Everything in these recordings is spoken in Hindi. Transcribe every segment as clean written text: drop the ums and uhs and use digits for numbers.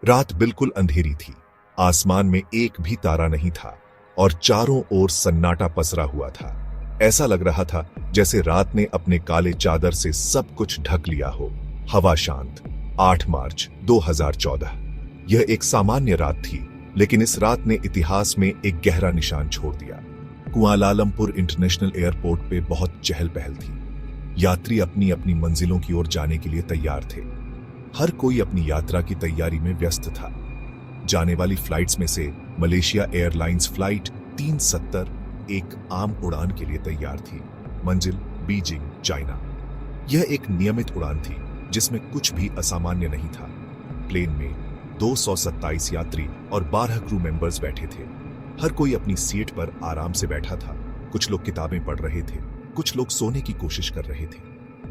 रात बिल्कुल अंधेरी थी, आसमान में एक भी तारा नहीं था और चारों ओर सन्नाटा पसरा हुआ था। ऐसा लग रहा था जैसे रात ने अपने काले चादर से सब कुछ ढक लिया हो। हवा शांत। 8 मार्च 2014। यह एक सामान्य रात थी, लेकिन इस रात ने इतिहास में एक गहरा निशान छोड़ दिया। कुआलालंपुर इंटरनेशनल एयरपोर्ट पे बहुत चहल पहल थी। यात्री अपनी अपनी मंजिलों की ओर जाने के लिए तैयार थे। हर कोई अपनी यात्रा की तैयारी में व्यस्त था। जाने वाली फ्लाइट्स में से मलेशिया एयरलाइंस फ्लाइट 370 एक आम उड़ान के लिए तैयार थी। मंजिल बीजिंग, चाइना। यह एक नियमित उड़ान थी जिसमें कुछ भी असामान्य नहीं था। प्लेन में 227 यात्री और 12 क्रू मेंबर्स बैठे थे। हर कोई अपनी सीट पर आराम से बैठा था। कुछ लोग किताबें पढ़ रहे थे, कुछ लोग सोने की कोशिश कर रहे थे।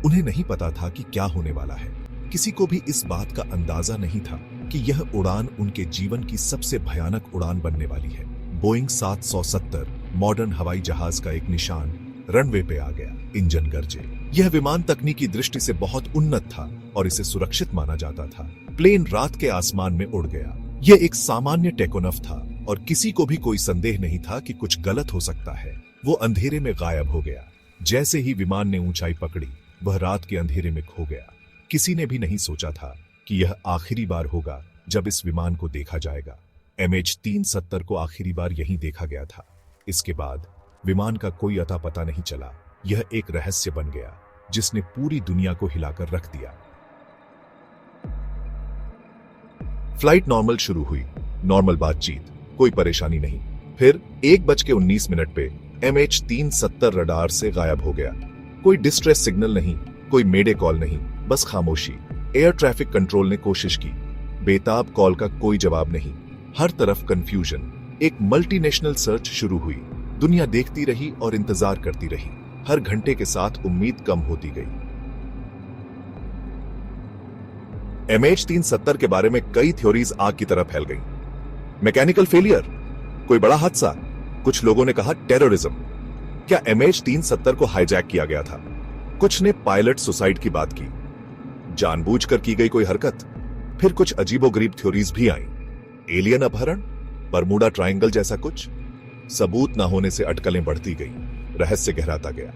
उन्हें नहीं पता था कि क्या होने वाला है। किसी को भी इस बात का अंदाजा नहीं था कि यह उड़ान उनके जीवन की सबसे भयानक उड़ान बनने वाली है। बोइंग 770 मॉडर्न हवाई जहाज का एक निशान रनवे पे आ गया। इंजन गरजे। यह विमान तकनीकी दृष्टि से बहुत उन्नत था और इसे सुरक्षित माना जाता था। प्लेन रात के आसमान में उड़ गया। यह एक सामान्य टेकोनफ था और किसी को भी कोई संदेह नहीं था कि कुछ गलत हो सकता है। वो अंधेरे में गायब हो गया। जैसे ही विमान ने ऊंचाई पकड़ी, वह रात के अंधेरे में खो गया। किसी ने भी नहीं सोचा था कि यह आखिरी बार होगा जब इस विमान को देखा जाएगा। MH370 को आखिरी बार यहीं देखा गया था। इसके बाद विमान का कोई अता पता नहीं चला। यह एक रहस्य बन गया जिसने पूरी दुनिया को हिलाकर रख दिया। फ्लाइट नॉर्मल शुरू हुई। नॉर्मल बातचीत, कोई परेशानी नहीं। फिर 1:19 पे MH370 रडार से गायब हो गया। कोई डिस्ट्रेस सिग्नल नहीं, कोई मेडे कॉल नहीं, बस खामोशी। एयर ट्रैफिक कंट्रोल ने कोशिश की। बेताब कॉल का कोई जवाब नहीं। हर तरफ कंफ्यूजन। एक मल्टीनेशनल सर्च शुरू हुई। दुनिया देखती रही और इंतजार करती रही। हर घंटे के साथ उम्मीद कम होती गई। MH370 के बारे में कई थ्योरीज आग की तरह फैल गईं। मैकेनिकल फेलियर, कोई बड़ा हादसा, कुछ लोगों ने कहा टेररिज्म। क्या MH370 को हाईजैक किया गया था? कुछ ने पायलट सुसाइड की बात की। जानबूझकर की गई कोई हरकत। फिर कुछ अजीबोगरीब थ्योरीज भी आईं। एलियन अपहरण, बरमूडा ट्रायंगल जैसा कुछ। सबूत न होने से अटकलें बढ़ती गईं। रहस्य गहराता गया।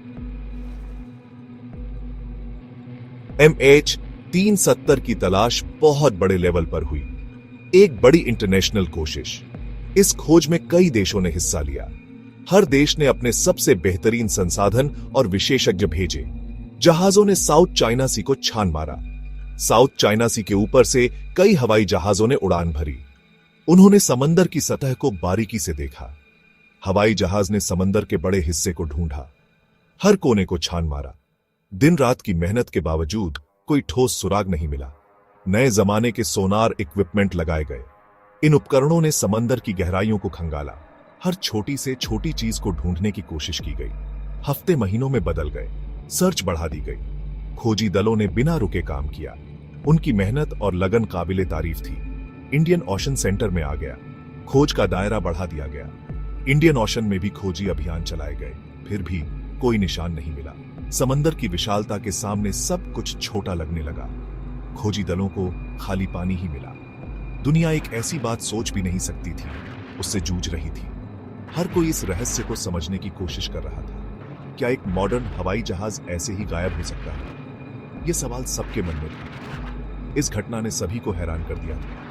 MH370 की तलाश बहुत बड़े लेवल पर हुई। एक बड़ी इंटरनेशनल कोशिश। इस खोज में कई देशों ने हिस्सा लिया। हर देश ने अपने सबसे बेहतरीन संसाधन और विशेषज्ञ भेजे। जहाजों ने साउथ चाइना सी को छान मारा। साउथ चाइना सी के ऊपर से कई हवाई जहाजों ने उड़ान भरी। उन्होंने समंदर की सतह को बारीकी से देखा। हवाई जहाज ने समंदर के बड़े हिस्से को ढूंढा। हर कोने को छान मारा। दिन रात की मेहनत के बावजूद कोई ठोस सुराग नहीं मिला। नए जमाने के सोनार इक्विपमेंट लगाए गए। इन उपकरणों ने समंदर की गहराइयों को खंगाला। हर छोटी से छोटी चीज को ढूंढने की कोशिश की गई। हफ्ते महीनों में बदल गए। सर्च बढ़ा दी गई। खोजी दलों ने बिना रुके काम किया। उनकी मेहनत और लगन काबिले तारीफ थी। इंडियन ओशन सेंटर में आ गया। खोज का दायरा बढ़ा दिया गया। इंडियन ओशन में भी खोजी अभियान चलाए गए। फिर भी कोई निशान नहीं मिला। समंदर की विशालता के सामने सब कुछ छोटा लगने लगा। खोजी दलों को खाली पानी ही मिला। दुनिया एक ऐसी बात सोच भी नहीं सकती थी, उससे जूझ रही थी। हर कोई इस रहस्य को समझने की कोशिश कर रहा था। क्या एक मॉडर्न हवाई जहाज ऐसे ही गायब हो सकता है? यह सवाल सबके मन में था। इस घटना ने सभी को हैरान कर दिया था।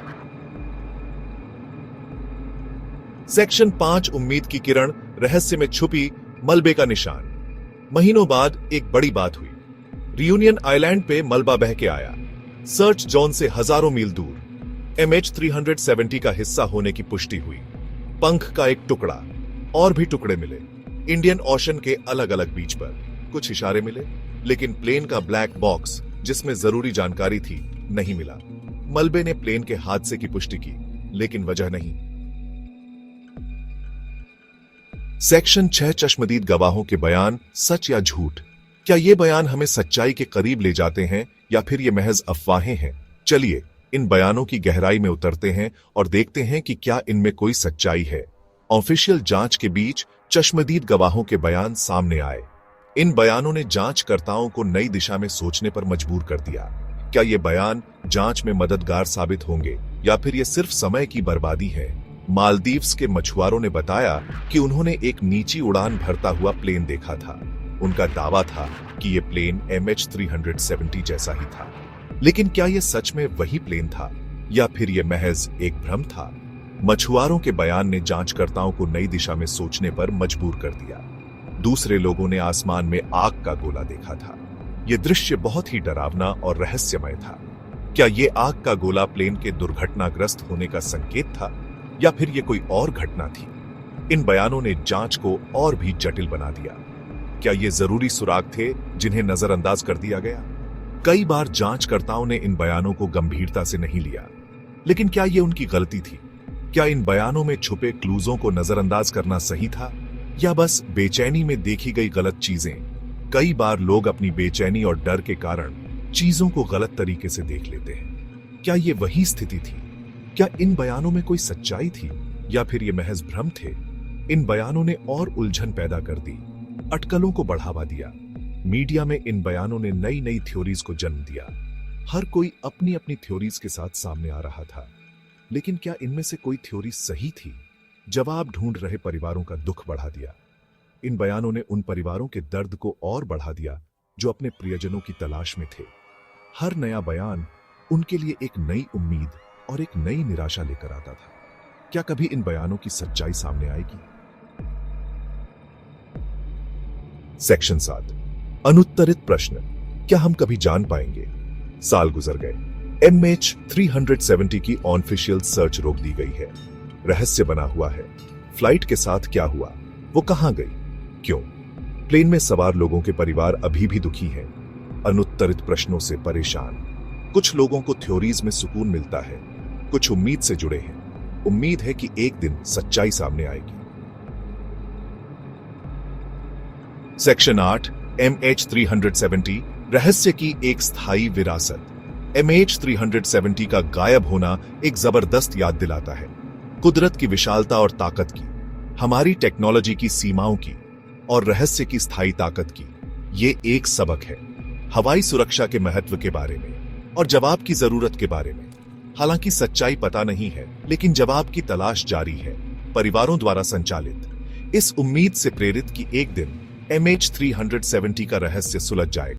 सेक्शन 5 उम्मीद की किरण, रहस्य में छुपी मलबे का निशान। महीनों बाद एक बड़ी बात हुई। रियूनियन आइलैंड पे मलबा बह के आया। सर्च जोन से हजारों मील दूर। MH370 का हिस्सा होने की पुष्टि हुई। पंख का एक टुकड़ा। और भी टुकड़े मिले। इंडियन ओशन के अलग अलग बीच पर। कुछ इशारे मिले, लेकिन प्लेन का ब्लैक बॉक्स जिसमें जरूरी जानकारी थी नहीं मिला। मलबे ने प्लेन के हादसे की पुष्टि की, लेकिन वजह नहीं। सेक्शन 6 चश्मदीद गवाहों के बयान, सच या झूठ। क्या ये बयान हमें सच्चाई के करीब ले जाते हैं या फिर ये महज अफवाहें हैं? चलिए इन बयानों की गहराई में उतरते हैं और देखते हैं कि क्या इनमें कोई सच्चाई है। ऑफिशियल जांच के बीच चश्मदीद गवाहों के बयान सामने आए। इन बयानों ने जांचकर्ताओं को नई दिशा में सोचने पर मजबूर कर दिया। क्या ये बयान जांच में मददगार साबित होंगे या फिर ये सिर्फ समय की बर्बादी है? मालदीव्स के मछुआरों ने बताया कि उन्होंने एक नीची उड़ान भरता हुआ प्लेन देखा था। उनका दावा था कि यह प्लेन MH370 जैसा ही था। लेकिन क्या यह सच में वही प्लेन था या फिर यह महज एक भ्रम था? मछुआरों के बयान ने जांचकर्ताओं को नई दिशा में सोचने पर मजबूर कर दिया। दूसरे लोगों ने आसमान में आग का गोला देखा था। यह दृश्य बहुत ही डरावना और रहस्यमय था। क्या यह आग का गोला प्लेन के दुर्घटनाग्रस्त होने का संकेत था या फिर यह कोई और घटना थी? इन बयानों ने जांच को और भी जटिल बना दिया। क्या ये जरूरी सुराग थे जिन्हें नजरअंदाज कर दिया गया? कई बार जांचकर्ताओं ने इन बयानों को गंभीरता से नहीं लिया, लेकिन क्या ये उनकी गलती थी? क्या इन बयानों में छुपे क्लूजों को नजरअंदाज करना सही था या बस बेचैनी में देखी गई गलत चीजें? कई बार लोग अपनी बेचैनी और डर के कारण चीजों को गलत तरीके से देख लेते हैं। क्या ये वही स्थिति थी? क्या इन बयानों में कोई सच्चाई थी या फिर ये महज भ्रम थे? इन बयानों ने और उलझन पैदा कर दी, अटकलों को बढ़ावा दिया। मीडिया में इन बयानों ने नई नई थ्योरीज को जन्म दिया। हर कोई अपनी अपनी थ्योरीज के साथ सामने आ रहा था। लेकिन क्या इनमें से कोई थ्योरी सही थी? जवाब ढूंढ रहे परिवारों का दुख बढ़ा दिया। इन बयानों ने उन परिवारों के दर्द को और बढ़ा दिया जो अपने प्रियजनों की तलाश में थे। हर नया बयान उनके लिए एक नई उम्मीद और एक नई निराशा लेकर आता था। क्या कभी इन बयानों की सच्चाई सामने आएगी? सेक्शन 7, अनुत्तरित प्रश्न। क्या हम कभी जान पाएंगे? साल गुजर गए। MH370 की ऑनऑफिशियल सर्च रोक दी गई है। रहस्य बना हुआ है। फ्लाइट के साथ क्या हुआ? वो कहां गई? क्यों? प्लेन में सवार लोगों के परिवार अभी भी दुखी हैं, अनुत्तरित प्रश्नों से परेशान। कुछ लोगों को थ्योरीज में सुकून मिलता है, कुछ उम्मीद से जुड़े हैं। उम्मीद है कि एक दिन सच्चाई सामने आएगी। सेक्शन 8, MH370, रहस्य की एक स्थायी विरासत। MH370 का गायब होना एक जबरदस्त याद दिलाता है, कुदरत की विशालता और ताकत की, हमारी टेक्नोलॉजी की सीमाओं की और रहस्य की स्थायी ताकत की। ये एक सबक है, हवाई सुरक्षा के महत्व के बारे में और जवाब की जरूरत के बारे में। हालांकि सच्चाई पता नहीं है, लेकिन जवाब की तलाश जारी है, परिवारों द्वारा संचालित, इस उम्मीद से प्रेरित कि एक दिन MH370 का रहस्य सुलझ जाएगा।